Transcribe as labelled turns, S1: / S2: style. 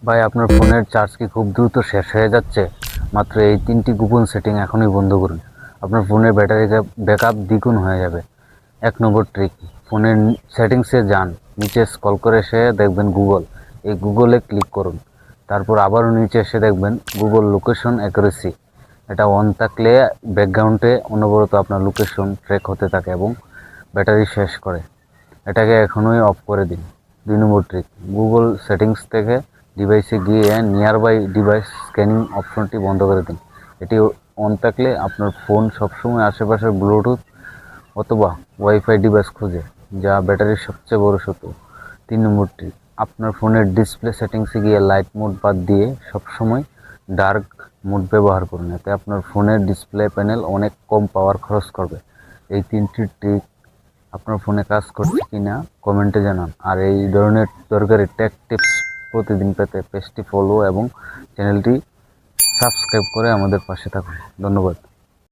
S1: ভাই, আপনার ফোনের চার্জ কি খুব দ্রুত শেষ হয়ে যাচ্ছে? মাত্র এই 3টি গোপন সেটিং এখনই বন্ধ করুন। আপনার ফোনের ব্যাটারি ব্যাকআপ দ্বিগুণ হয়ে যাবে। 1 নম্বর ট্রিক, ফোনের সেটিংসে যান, নিচে স্ক্রল করে এসে দেখবেন গুগল। এই গুগলে ক্লিক করুন। তারপর আবারও নিচে এসে দেখবেন গুগল লোকেশন অ্যাকুরেসি। এটা অন থাকলে ব্যাকগ্রাউন্ডে অনবরত আপনার লোকেশন ট্র্যাক হতে থাকে এবং ব্যাটারি শেষ করে। এটাকে এখনই অফ করে দিন। 2 নম্বর ট্রিক, গুগল সেটিংস থেকে ডিভাইসে গিয়ে নিয়ারবাই ডিভাইস স্ক্যানিং অপশনটি বন্ধ করে দিন। এটি অন থাকলে আপনার ফোন সবসময় আশেপাশের ব্লুটুথ অথবা ওয়াইফাই ডিভাইস খুঁজে, যা ব্যাটারির সবচেয়ে বড় শত্রু। 3 নম্বর ট্রিক, আপনার ফোনের ডিসপ্লে সেটিংসে গিয়ে লাইট মোড বাদ দিয়ে সবসময় ডার্ক মোড ব্যবহার করুন। এতে আপনার ফোনের ডিসপ্লে প্যানেল অনেক কম পাওয়ার খরচ করবে। এই 3টি ট্রিক আপনার ফোনে কাজ করছে কিনা কমেন্টে জানান। আর এই ধরনের দরকারি টেক টিপস প্রতিদিন পেতে পেজটি ফলো এবং চ্যানেলটি সাবস্ক্রাইব করে আমাদের পাশে থাকুন। ধন্যবাদ।